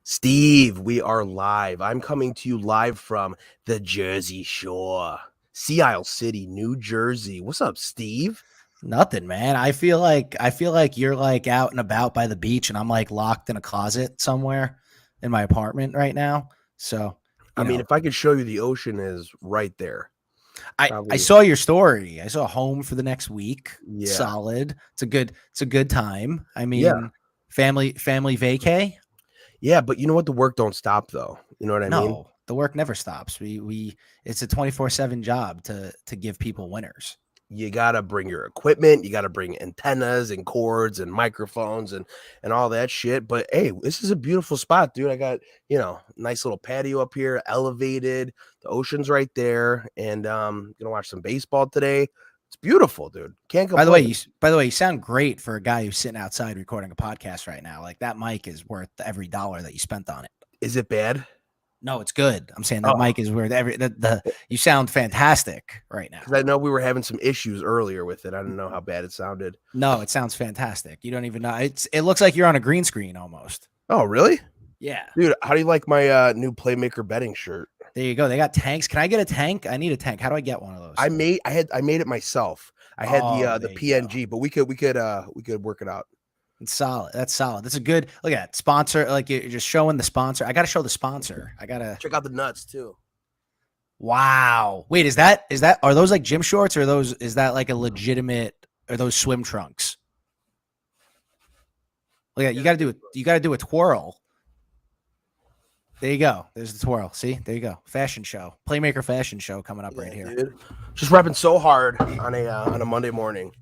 Steve, we are live. I'm coming to you live from the Jersey Shore, Sea Isle City, New Jersey. What's up, Steve? Nothing, man. I feel like you're like out and about by the beach, and I'm like locked in a closet somewhere in my apartment right now. So, I you mean, know, if I could show you, the ocean is right there. I Probably, saw your story. I saw home for the next week. yeah, Solid. It's a good time. I yeah, mean, family vacay. yeah. But you know what? The work don't stop, though. You know what I mean? No, the work never stops. We it's a 24/7 job to give people winners. You gotta bring your equipment. You gotta bring antennas and cords and microphones and all that shit. But hey, this is a beautiful spot, dude. I got nice little patio up here, elevated. The ocean's right there, and gonna watch some baseball today. It's beautiful, dude. Can't By the way, you complain. by the way, you sound great for a guy who's sitting outside recording a podcast right now. Like that mic is worth every dollar that you spent on it. Is it bad? No, it's good. I'm saying that Oh, mic is worth the you sound fantastic right because now. I know we were having some issues earlier with it. I don't know how bad it sounded. No, it sounds fantastic. You don't even know. It looks like you're on a green screen almost. Oh, really, Yeah. dude? How do you like my new Playmaker betting shirt? There you go. They got tanks. Can I get a tank? I need a tank. How do I get one of those? I made it myself. I had Oh, the there you go. PNG, but we could work it out. It's solid. That's solid. That's a good look at that. Sponsor. Like you're just showing the sponsor. I gotta show the sponsor. I gotta Check out the nuts too. Wow. Wait, is that are those like gym shorts or is that like a legitimate are those swim trunks? Look at Yeah, you gotta do a twirl. There you go. There's the twirl. See? There you go. Fashion show. Playmaker fashion show coming up right here. dude. Just repping so hard on a Monday morning.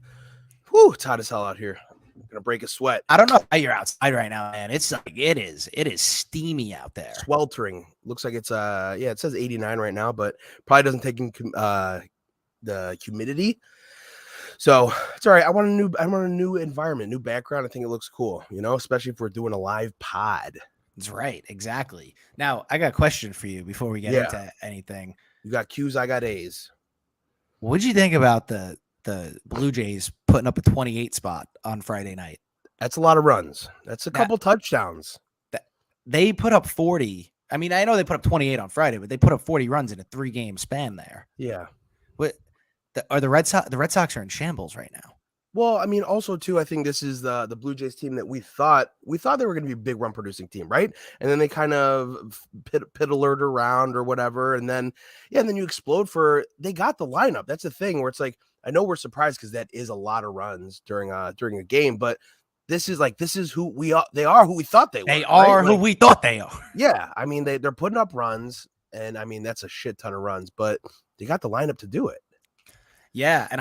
Whew, it's hot as hell out here. I'm gonna break a sweat. I don't know how you're outside right now, man. It's like it is steamy out there. Sweltering. Looks like it's it says 89 right now, but probably doesn't take in the humidity. So it's all right. I want a new environment, new background. I think it looks cool, especially if we're doing a live pod. That's right, exactly. Now I got a question for you before we get Yeah. into anything. You got Q's, I got A's. What'd you think about the Blue Jays putting up a 28 spot on Friday night? That's a lot of runs. That's a That couple touchdowns. they put up 40. I mean, I know they put up 28 on Friday, but they put up 40 runs in a 3-game span there. Yeah. What are the Red Sox? The Red Sox are in shambles right now. Well, I mean, also too, I think this is the Blue Jays team that we thought they were going to be a big run producing team, right? And then they kind of pit alert around or whatever, and then and then you explode they got the lineup. That's the thing where it's like I know we're surprised because that is a lot of runs during a game, but this is who we are. They are who we thought they were. They Right? are who we thought they are. Yeah, I mean they're putting up runs, and I mean that's a shit ton of runs, but they got the lineup to do it. Yeah, and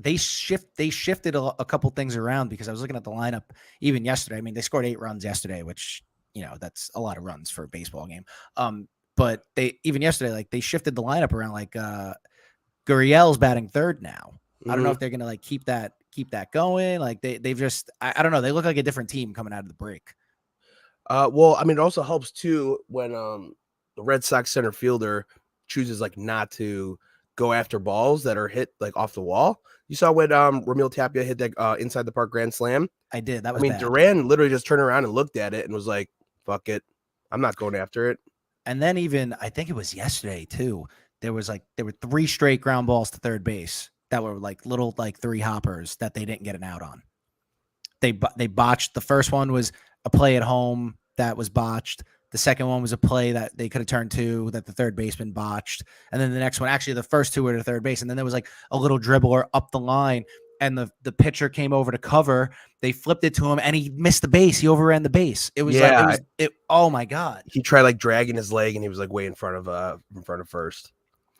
they shifted a couple things around because I was looking at the lineup even yesterday. I mean, they scored 8 runs yesterday, which that's a lot of runs for a baseball game. But they even yesterday, like they shifted the lineup around. Like Gurriel's batting third now. I don't know if they're gonna like keep that going. Like they've just I don't know. They look like a different team coming out of the break. Well, I mean, it also helps too when the Red Sox center fielder chooses like not to go after balls that are hit like off the wall. You saw when Ramil Tapia hit that inside the park grand slam. I did. That I was mean, bad. Duran literally just turned around and looked at it and was like, "Fuck it, I'm not going after it." And then even I think it was yesterday too. There were 3 straight ground balls to third base that were like little like 3 hoppers that they didn't get an out on. They botched. The first one was a play at home that was botched. The second one was a play that they could have turned to that the third baseman botched. And then the next one, actually the first 2 were to third base. And then there was like a little dribbler up the line and the pitcher came over to cover. They flipped it to him and he missed the base. He overran the base. It was oh my God. He tried like dragging his leg and he was like way in front of first.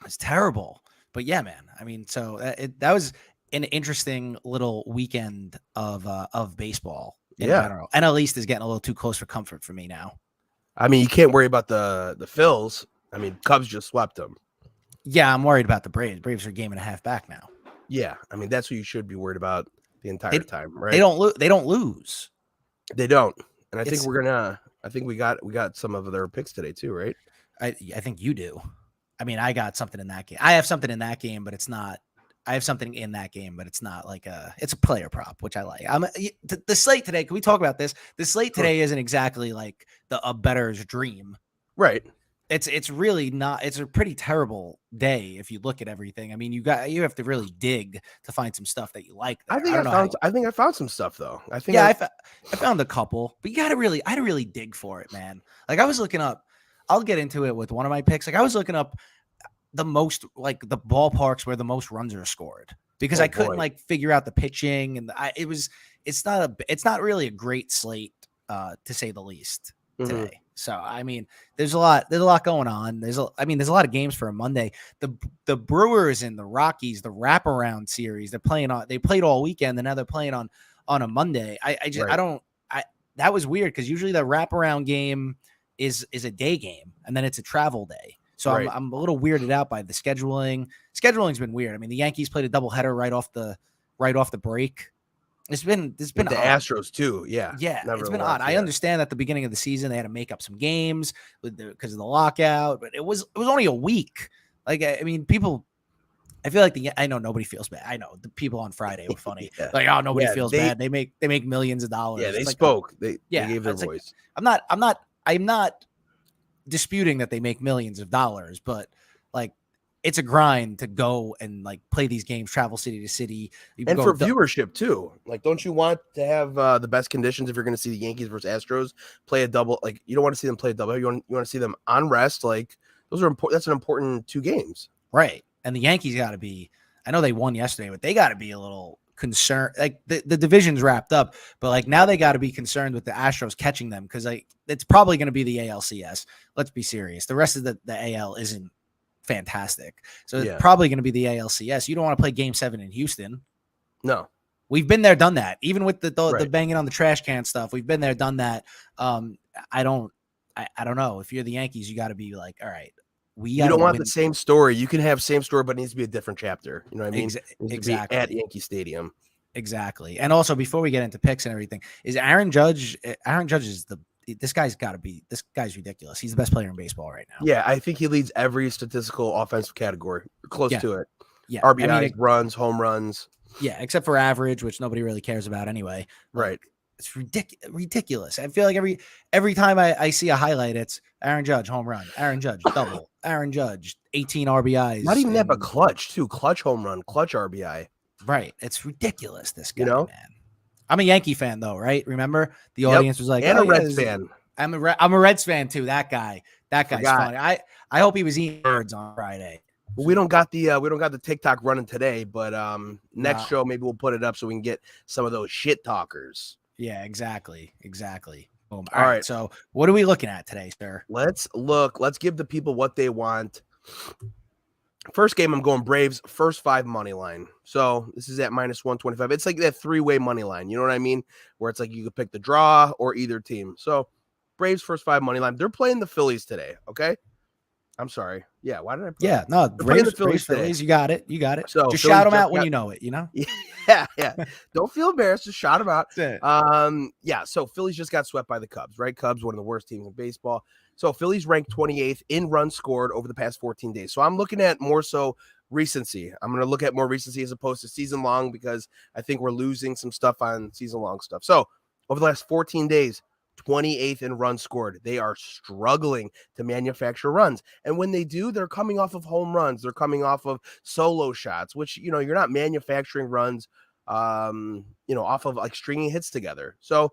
It's terrible. But yeah, man. I mean, so that was an interesting little weekend of baseball in general. NL East is getting a little too close for comfort for me now. I mean, you can't worry about the Phils. I mean, Cubs just swept them. Yeah, I'm worried about the Braves. Braves are a game and a half back now. Yeah, I mean that's what you should be worried about the entire time, right? They don't lose. They don't. And I think we got some of their picks today too, right? I think you do. I mean, I got something in that game. I have something in that game, but it's not. I have something in that game, but it's not like it's a player prop, which I like. The slate today. Can we talk about this? The slate Sure. today isn't exactly like a bettor's dream. Right. It's really not. It's a pretty terrible day if you look at everything. I mean, you have to really dig to find some stuff that you like there. I think I found some stuff though. I found a couple, but I had to really dig for it, man. Like I was looking up. I'll get into it with one of my picks. Like I was looking up the most, like the ballparks where the most runs are scored, because I couldn't like figure out the pitching, and it's not really a great slate to say the least today. So I mean, there's a lot going on. There's a lot of games for a Monday. The Brewers and the Rockies, the wraparound series, they played all weekend, and now they're playing on a Monday. That was weird, because usually the wraparound game is a day game, and then it's a travel day. So I'm a little weirded out by the scheduling. Scheduling's been weird. I mean, the Yankees played a doubleheader right off the break. It's been with the Astros too. Yeah. It's been odd. I understand at the beginning of the season they had to make up some games because of the lockout, but it was only a week. Like, I mean, people. I feel like I know nobody feels bad. I know the people on Friday were funny. Like, oh, nobody feels bad. They make millions of dollars. Yeah, they spoke. They gave their voice. Like, I'm not disputing that they make millions of dollars, but like, it's a grind to go and like play these games, travel city to city, and for viewership too. Like, don't you want to have the best conditions if you're going to see the Yankees versus Astros play a double? Like, you don't want to see them play a double. You want to see them on rest. Like, those are important. That's an important 2 games, right? And the Yankees got to be. I know they won yesterday, but they got to be a little concerned. Like the division's wrapped up, but like now they got to be concerned with the Astros catching them, because like it's probably going to be the ALCS. Let's be serious. The rest of the AL isn't fantastic, so it's probably going to be the ALCS. You don't want to play Game 7 in Houston. No, we've been there, done that. Even with the banging on the trash can stuff, we've been there, done that. I don't know. If you're the Yankees, you got to be like, all right, you don't want the same story. You can have same story, but it needs to be a different chapter. You know what I mean? Exactly. At Yankee Stadium. Exactly. And also, before we get into picks and everything, is Aaron Judge is this guy's ridiculous. He's the best player in baseball right now. Yeah, I think he leads every statistical offensive category, close to it. Yeah. RBIs, runs, home runs. Yeah, except for average, which nobody really cares about anyway. Right. It's ridiculous. I feel like every time I see a highlight, it's Aaron Judge home run, Aaron Judge double, Aaron Judge 18 RBIs. Not even that, but clutch too. Clutch home run, clutch RBI. Right. It's ridiculous. This guy, man. I'm a Yankee fan though, right? Remember the audience was like, and a Reds fan. I'm a Reds fan too. That guy's funny. I hope he was eating birds on Friday. We don't got the TikTok running today, but next show maybe we'll put it up so we can get some of those shit talkers. Yeah, exactly. Boom. All right. So what are we looking at today, sir? Let's give the people what they want. First game, I'm going Braves first 5 money line. So this is at -125. It's like that 3-way money line. You know what I mean? Where it's like you could pick the draw or either team. So Braves first 5 money line. They're playing the Phillies today. Okay. I'm sorry. Yeah. Why did I? Yeah. No. Braves, Phillies. You got it. So just shout them out when you know it. You know. Yeah. Don't feel embarrassed. Just shout them out. Yeah. So Phillies just got swept by the Cubs. Right. Cubs, one of the worst teams in baseball. So Phillies ranked 28th in runs scored over the past 14 days. So I'm looking at more so recency. I'm going to look at more recency as opposed to season long, because I think we're losing some stuff on season long stuff. So over the last 14 days. 28th in runs scored. They are struggling to manufacture runs. And when they do, they're coming off of home runs. They're coming off of solo shots, which, you're not manufacturing runs, off of like stringing hits together. So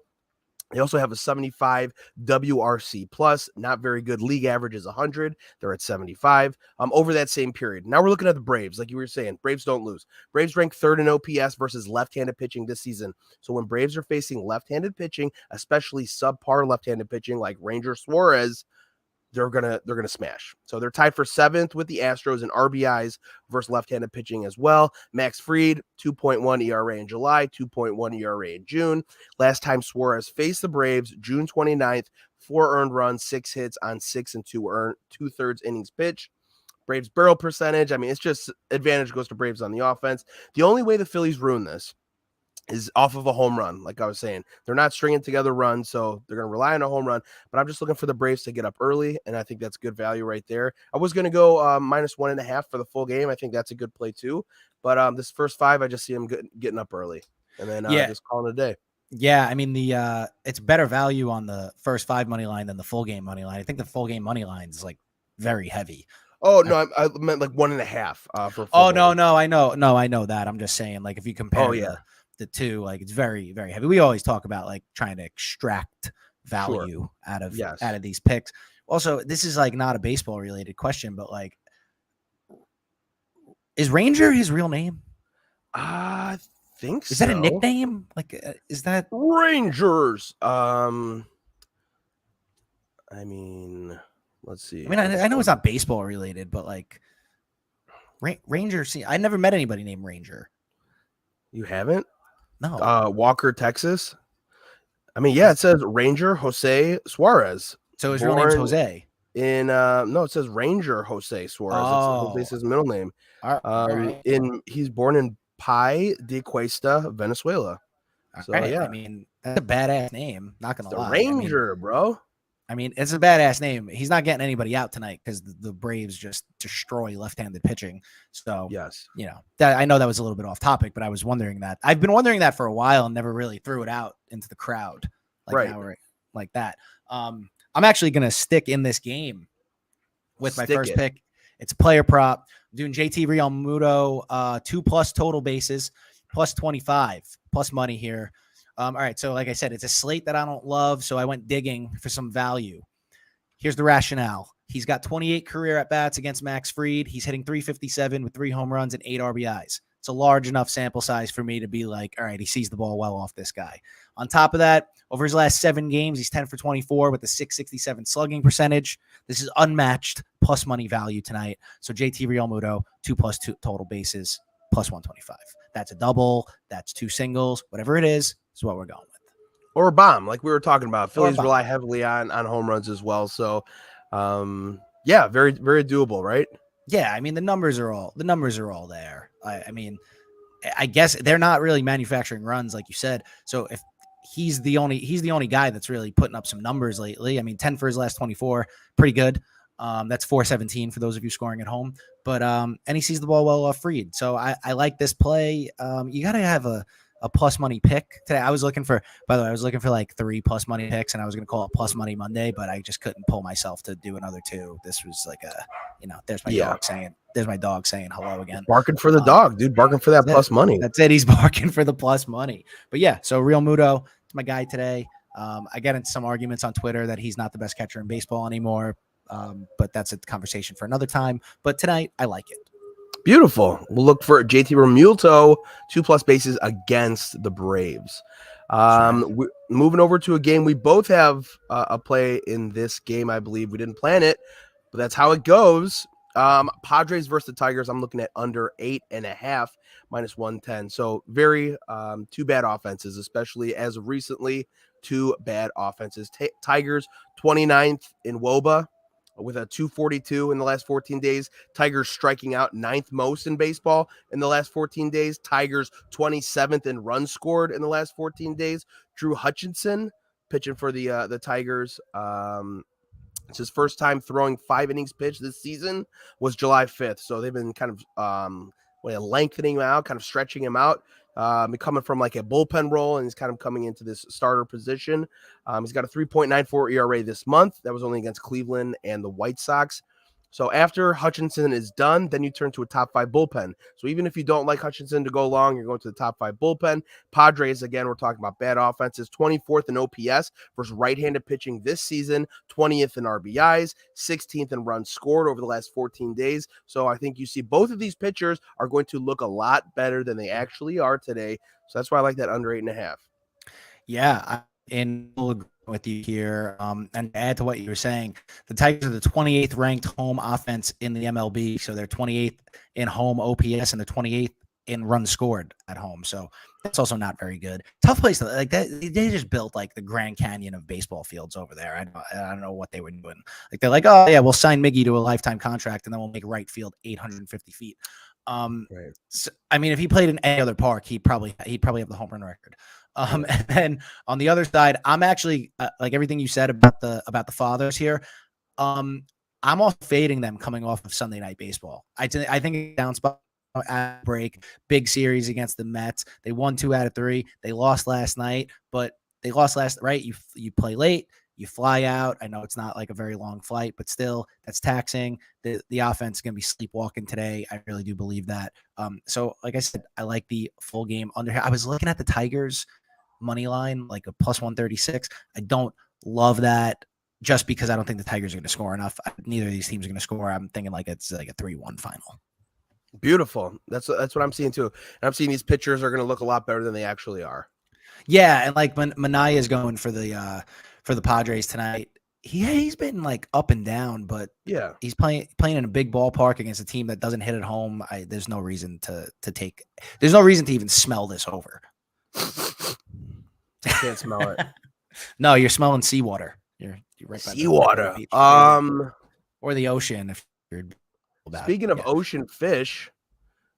they also have a 75 WRC plus, not very good. League average is 100. They're at 75 over that same period. Now we're looking at the Braves. Like you were saying, Braves don't lose. Braves rank 3rd in OPS versus left-handed pitching this season. So when Braves are facing left-handed pitching, especially subpar left-handed pitching like Ranger Suarez, they're gonna smash. So they're tied for 7th with the Astros in RBIs versus left-handed pitching as well. Max Fried, 2.1 ERA in July, 2.1 ERA in June. Last time Suarez faced the Braves, June 29th, 4 earned runs, 6 hits on 6 and 2/3 innings pitched. Braves barrel percentage. I mean, it's just advantage goes to Braves on the offense. The only way the Phillies ruin this is off of a home run. Like I was saying, they're not stringing together runs, so they're going to rely on a home run. But I'm just looking for the Braves to get up early, and I think that's good value right there. I was going to go -1.5 for the full game. I think that's a good play too. But this first 5, I just see them getting up early, and then Yeah. just calling it a day. Yeah, I mean it's better value on the first 5 money line than the full game money line. I think the full game money line is like very heavy. Oh no, I meant like 1.5 for. Oh no, I know that. I'm just saying, like, if you compare yeah. the two, like, it's very, very heavy. We always talk about like trying to extract value out of these picks. Also, this is like not a baseball related question, but like, is Ranger his real name? I think so. Is that a nickname? Like, is that Rangers? I mean, let's see. I mean, I know it's not baseball related, but like Ranger. See, I never met anybody named Ranger. You haven't? No. Walker, Texas. I mean, yeah, it says Ranger Jose Suarez. So his real name's Jose. No, it says Ranger Jose Suarez. Oh. It's his middle name. All right. He's born in Pai de Cuesta, Venezuela. So right. yeah, I mean, that's a badass name. Not gonna lie, Ranger, bro. I mean, it's a badass name. He's not getting anybody out tonight because the Braves just destroy left-handed pitching. So yes, I know that was a little bit off topic, but I was wondering that. I've been wondering that for a while and never really threw it out into the crowd like that. I'm actually gonna stick in this game with my first pick. It's player prop. I'm doing JT Realmuto, 2+ total bases, +25, plus money here. All right, so like I said, it's a slate that I don't love, so I went digging for some value. Here's the rationale. He's got 28 career at-bats against Max Fried. He's hitting .357 with 3 home runs and 8 RBIs. It's a large enough sample size for me to be like, all right, he sees the ball well off this guy. On top of that, over his last 7 games, he's 10 for 24 with a .667 slugging percentage. This is unmatched plus money value tonight. So JT Realmuto, 2+2 total bases, +125. That's a double. That's 2 singles. Whatever it is what we're going with. Or a bomb, like we were talking about. Phillies rely heavily on home runs as well. So, yeah, very, very doable, right? Yeah, I mean the numbers are all there. I mean, I guess they're not really manufacturing runs like you said. So if he's the only guy that's really putting up some numbers lately. I mean, 10 for his last 24, pretty good. That's .417 for those of you scoring at home. But and he sees the ball well off Fried. So I like this play. You got to have a plus money pick today. I was looking for like 3 plus money picks, and I was going to call it Plus Money Monday, but I just couldn't pull myself to do another 2. This was like there's my dog saying hello again. Barking for the dog, dude. Barking for that plus money. That's it. He's barking for the plus money. But yeah, so Realmuto is my guy today. I get into some arguments on Twitter that he's not the best catcher in baseball anymore. But that's a conversation for another time. But tonight, I like it. Beautiful. We'll look for JT Realmuto, 2+ bases against the Braves. We're moving over to a game. We both have a play in this game, I believe. We didn't plan it, but that's how it goes. Padres versus the Tigers. I'm looking at under 8.5, -110. So very 2 bad offenses, especially as of recently. 2 bad offenses. Tigers 29th in WOBA, with a 242 in the last 14 days. Tigers striking out 9th most in baseball in the last 14 days. Tigers 27th in runs scored in the last 14 days. Drew Hutchinson pitching for the Tigers. It's his first time throwing 5 innings pitched this season, was July 5th. So they've been kind of lengthening him out, kind of stretching him out. Coming from like a bullpen role, and he's kind of coming into this starter position. He's got a 3.94 ERA this month. That was only against Cleveland and the White Sox. So after Hutchinson is done, then you turn to a top 5 bullpen. So even if you don't like Hutchinson to go long, you're going to the top 5 bullpen. Padres, again, we're talking about bad offenses. 24th in OPS versus right-handed pitching this season. 20th in RBIs. 16th in runs scored over the last 14 days. So I think you see both of these pitchers are going to look a lot better than they actually are today. So that's why I like that under 8.5. Yeah, and we'll agree with you here. And to add to what you were saying, the Tigers are the 28th ranked home offense in the MLB. So they're 28th in home OPS and they're 28th in runs scored at home. So that's also not very good. Tough place to like that. They just built like the Grand Canyon of baseball fields over there. I don't know what they were doing. Like they're like, oh yeah, we'll sign Miggy to a lifetime contract and then we'll make right field 850 feet. Right. So, I mean, if he played in any other park, he'd probably have the home run record. Yeah. And then on the other side, I'm actually like everything you said about the fathers here. Um, I'm also fading them coming off of Sunday Night Baseball. I think it's down spot at break, big series against the Mets. They won 2 out of 3. They lost last night, but they lost last right. You play late, you fly out. I know it's not like a very long flight, but still that's taxing. The offense is going to be sleepwalking today. I really do believe that. So like I said, I like the full game under. I was looking at the Tigers money line, like a plus 136. I don't love that just because I don't think the Tigers are going to score enough. Neither of these teams are going to score. I'm thinking like it's like a 3-1 final. Beautiful. That's what I'm seeing too. And I'm seeing these pitchers are going to look a lot better than they actually are. Yeah, and like when Manaya is going for the Padres tonight, he's been like up and down, but Yeah. he's playing in a big ballpark against a team that doesn't hit at home. There's no reason to even smell this over. I can't smell it. No, you're smelling seawater. You're right by Seawater. the beach. Or the ocean if you're Speaking of ocean fish,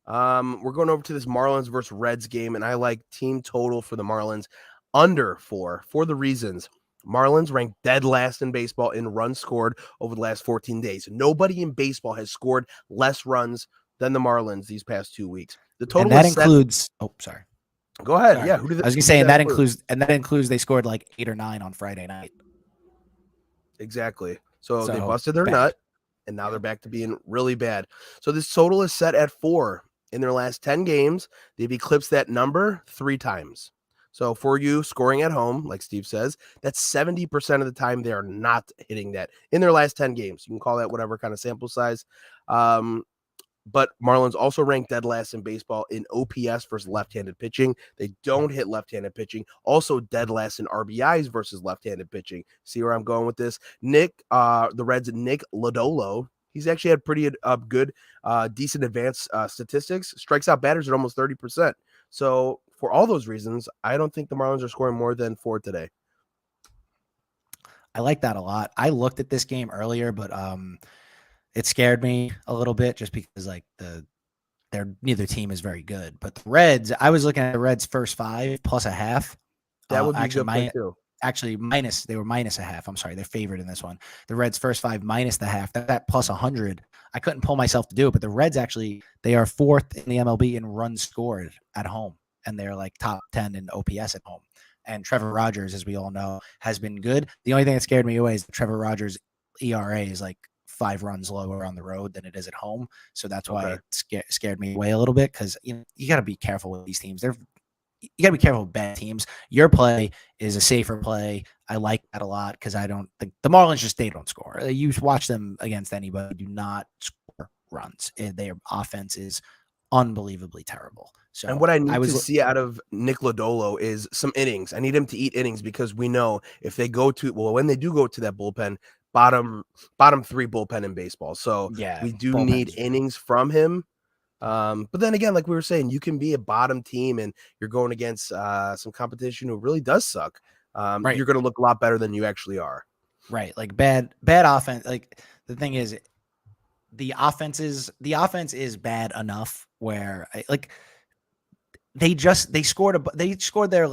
we're going over to this Marlins versus Reds game, and I like team total for the Marlins under 4 for the reasons. Marlins ranked dead last in baseball in runs scored over the last 14 days. Nobody in baseball has scored less runs than the Marlins these past 2 weeks. The total and that includes. Oh, sorry. Go ahead. Sorry. Yeah, I was going to say, and that includes they scored like 8 or 9 on Friday night. Exactly. So they busted their nut, and now they're back to being really bad. So this total is set at 4. In their last 10 games, they've eclipsed that number 3 times. So for you scoring at home, like Steve says, that's 70% of the time they're not hitting that in their last 10 games. You can call that whatever kind of sample size. But Marlins also ranked dead last in baseball in OPS versus left-handed pitching. They don't hit left-handed pitching. Also dead last in RBIs versus left-handed pitching. See where I'm going with this? The Reds' Nick Lodolo, he's actually had pretty good, decent advanced statistics. Strikes out batters at almost 30%. So for all those reasons, I don't think the Marlins are scoring more than 4 today. I like that a lot. I looked at this game earlier, but it scared me a little bit just because like neither team is very good. But the Reds, I was looking at the Reds first 5 plus a half. That would be actually good play too. Actually, they were minus a half. I'm sorry, they're favored in this one. The Reds first 5 minus the half. That plus 100. I couldn't pull myself to do it, but the Reds actually they are 4th in the MLB in runs scored at home, and they're like top 10 in OPS at home. And Trevor Rogers, as we all know, has been good. The only thing that scared me away is Trevor Rogers' ERA is like 5 runs lower on the road than it is at home. So that's why it scared me away a little bit because you got to be careful with these teams. You got to be careful with bad teams. Your play is a safer play. I like that a lot because I don't think the Marlins they don't score. You watch them against anybody, do not score runs. Their offense is unbelievably terrible. So and what I need to see out of Nick Lodolo is some innings. I need him to eat innings because we know if they when they do go to that bullpen, bottom 3 bullpen in baseball. So we do need innings from him. But then again, like we were saying, you can be a bottom team and you're going against some competition who really does suck. You're going to look a lot better than you actually are. Right. Like bad offense. Like the thing is, the offense is bad enough where they scored their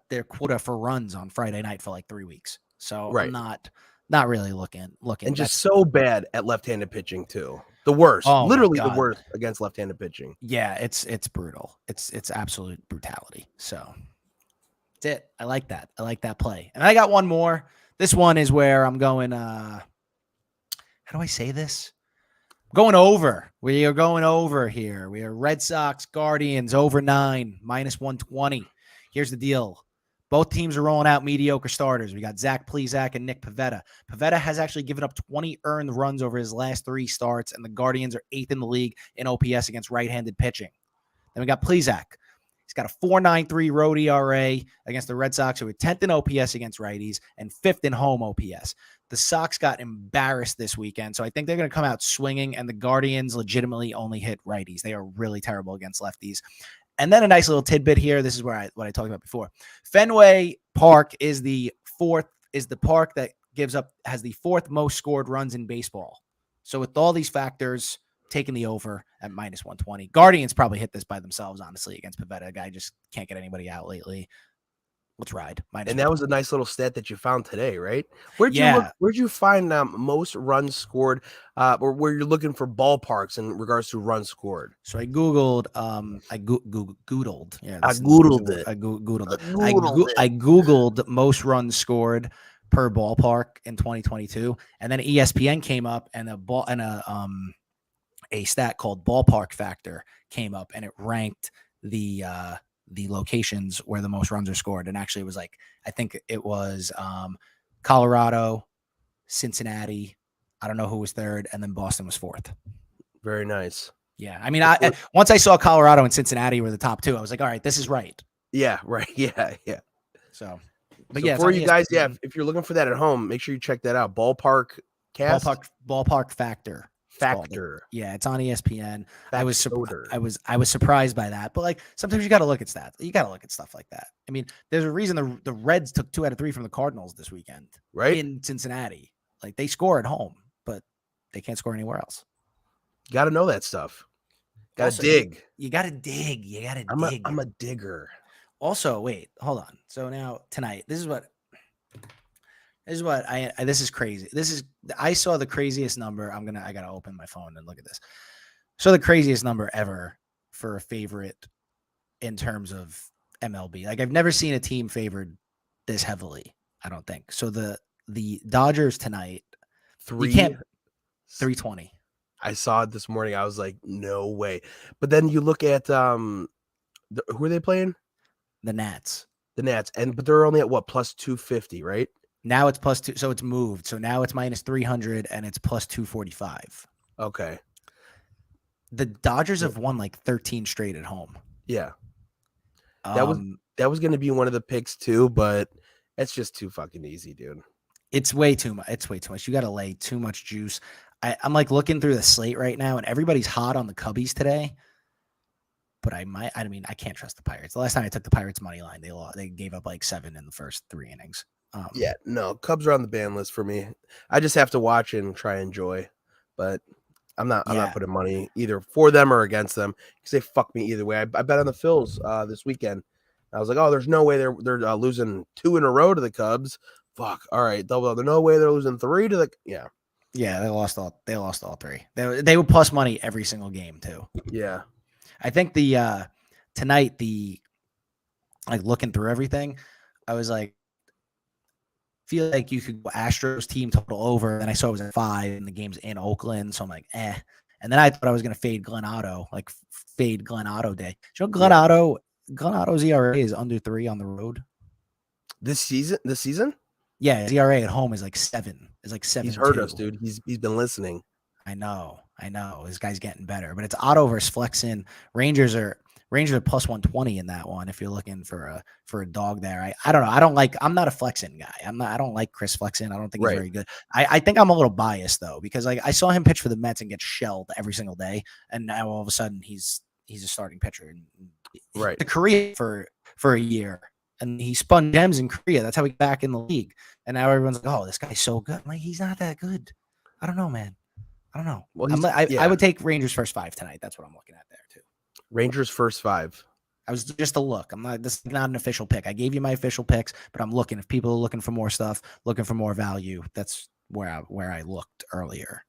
their quota for runs on Friday night for like 3 weeks. So I'm not really looking. And just so bad at left-handed pitching too. The worst, literally the worst against left-handed pitching. Yeah, it's brutal. It's absolute brutality. So that's it. I like that. I like that play. And I got one more. This one is where I'm going. How do I say this? Going over. We are going over here. We are Red Sox, Guardians over 9 minus 120. Here's the deal. Both teams are rolling out mediocre starters. We got Zach Plesac and Nick Pivetta. Pivetta has actually given up 20 earned runs over his last 3 starts, and the Guardians are 8th in the league in OPS against right-handed pitching. Then we got Plesac. He's got a 4.93 road ERA against the Red Sox, who are 10th in OPS against righties and 5th in home OPS. The Sox got embarrassed this weekend, so I think they're going to come out swinging, and the Guardians legitimately only hit righties. They are really terrible against lefties. And then a nice little tidbit here. This is what I talked about before. Fenway Park is the park that has the 4th most scored runs in baseball. So with all these factors, taking the over at -120. Guardians probably hit this by themselves, honestly, against Pavetta. Guy just can't get anybody out lately. Let's ride. And that was a -120. nice little stat that you found today, right? Where'd you look? Yeah. Where'd you find most runs scored, or where you're looking for ballparks in regards to runs scored? So I Googled, Googled. Yeah, I that's the easy googled word. it. I Googled I it. googled it. I Googled most runs scored per ballpark in 2022. And then ESPN came up and a stat called ballpark factor came up and it ranked the locations where the most runs are scored. And actually it was like, I think it was Colorado, Cincinnati. I don't know who was third, and then Boston was fourth. Very nice. Yeah. I mean, once I saw Colorado and Cincinnati were the top two, I was like, all right, this is right. Yeah, right. Yeah, yeah. So, But so yeah, for you guys, ESPN. if you're looking for that at home, make sure you check that out. Ballpark cast Ballpark factor. factor. Yeah, it's on ESPN. I was Factor. surprised by that, but like sometimes you got to look at stats. You got to look at stuff like that. I mean, there's a reason the Reds took 2 out of 3 from the Cardinals this weekend, right? In Cincinnati. Like they score at home, but they can't score anywhere else. Got to know that stuff. Got to dig. You got to dig. You got to dig. I'm a digger. Also, wait, hold on. So now tonight, this is crazy. I saw the craziest number. I gotta open my phone and look at this. So the craziest number ever for a favorite in terms of MLB. Like I've never seen a team favored this heavily. I don't think so. The Dodgers tonight, 320. I saw it this morning. I was like, no way. But then you look at who are they playing? The Nats. But they're only at what, plus 250, right? Now it's plus 2, so it's moved. So now it's -300 and it's plus 245. Okay. The Dodgers have won like 13 straight at home. Yeah. That was going to be one of the picks too, but it's just too fucking easy, dude. It's way too much. It's way too much. You got to lay too much juice. I'm like looking through the slate right now, and everybody's hot on the Cubbies today. But I can't trust the Pirates. The last time I took the Pirates money line, they gave up like 7 in the first 3 innings. Yeah, no, Cubs are on the ban list for me. I just have to watch and try and enjoy, but I'm not putting money either for them or against them because they fuck me either way. I bet on the Phils this weekend. I was like, oh, there's no way they're losing 2 in a row to the Cubs. Fuck. All right, double. There's no way they're losing 3 to the Yeah, they lost all 3. They would plus money every single game too. Yeah. I think tonight like looking through everything, I was like, feel like you could go Astros team total over, and I saw it was at 5, and the game's in Oakland, so I'm like, eh. And then I thought I was gonna fade Glenn Otto, like fade Glenn Otto day. You know, Glenn Otto's ERA is under 3 on the road. This season? Yeah, his ERA at home is like 7. It's like 7. He's heard us, dude. He's been listening. I know. This guy's getting better, but it's Otto versus Flexen. Rangers are plus 120 in that one. If you're looking for a dog there, I don't know. I'm not a Flexen guy. I don't like Chris Flexen. I don't think he's very good. I think I'm a little biased though, because like I saw him pitch for the Mets and get shelled every single day. And now all of a sudden he's a starting pitcher. Right. To Korea for a year. And he spun gems in Korea. That's how he got back in the league. And now everyone's like, oh, this guy's so good. I'm like, he's not that good. I don't know, man. I don't know. Well, I would take Rangers first 5 tonight. That's what I'm looking at there too. Rangers first 5. I was just a look. This is not an official pick. I gave you my official picks, but I'm looking. If people are looking for more stuff, looking for more value, that's where I looked earlier.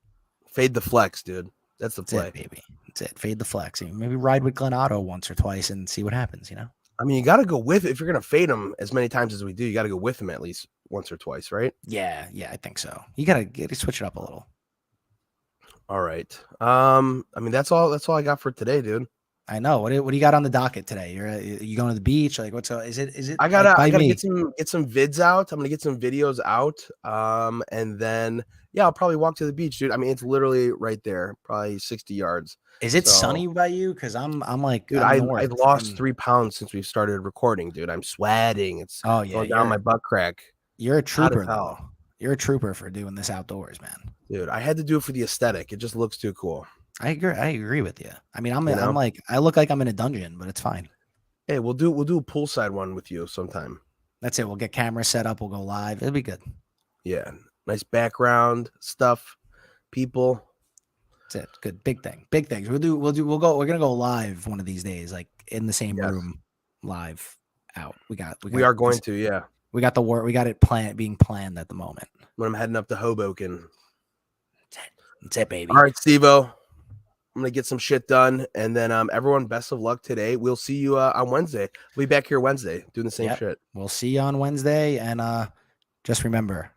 Fade the flex, dude. That's the play, baby. That's it. Fade the flex. Maybe ride with Glenn Otto once or twice and see what happens. You know. I mean, you got to go with it. If you're going to fade him as many times as we do, you got to go with him at least once or twice, right? Yeah, I think so. You got to switch it up a little. All right. I mean, that's all I got for today, dude. I know. What do you got on the docket today? You going to the beach? Like, is it? I gotta get some vids out. I'm gonna get some videos out. And then I'll probably walk to the beach, dude. I mean, it's literally right there, probably 60 yards. Is it sunny by you? Because I'm like, dude, I've lost 3 pounds since we started recording, dude. I'm sweating. It's going down my butt crack. You're a trooper, though. You're a trooper for doing this outdoors, man. Dude, I had to do it for the aesthetic. It just looks too cool. I agree with you. I mean, I'm like, I look like I'm in a dungeon, but it's fine. Hey, we'll do a poolside one with you sometime. That's it. We'll get cameras set up. We'll go live. It'll be good. Yeah, nice background stuff, people. That's it. Good. Big thing. Big things. We're gonna go live one of these days, like in the same Yes. room, live out. We are going to, yeah. We got it being planned at the moment. When I'm heading up to Hoboken. That's it, baby. All right, Steve-O. I'm gonna get some shit done, and then everyone, best of luck today. We'll see you on Wednesday. We'll be back here Wednesday doing the same shit. We'll see you on Wednesday, and just remember,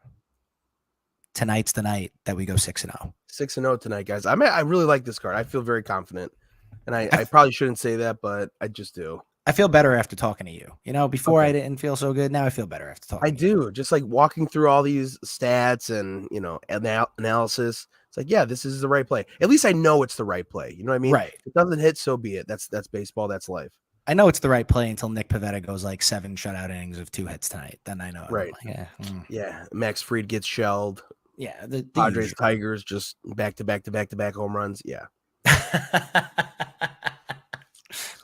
tonight's the night that we go 6-0. 6-0 tonight, guys. I really like this card. I feel very confident, and I probably shouldn't say that, but I just do. I feel better after talking to you. Before I didn't feel so good. Now I feel better after talking. I do. Just like walking through all these stats and analysis. It's like, yeah, this is the right play. At least I know it's the right play. You know what I mean? Right. If it doesn't hit, so be it. That's baseball. That's life. I know it's the right play until Nick Pivetta goes like 7 shutout innings of 2 hits tonight. Then I know. Right. Like, yeah. Max Fried gets shelled. Yeah. The Padres, usual. Tigers, just back to back home runs. Yeah.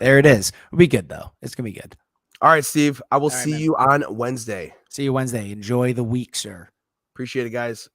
There it is. It'll be good though. It's gonna be good. All right, Steve. I will see you on Wednesday. See you Wednesday. Enjoy the week, sir. Appreciate it, guys.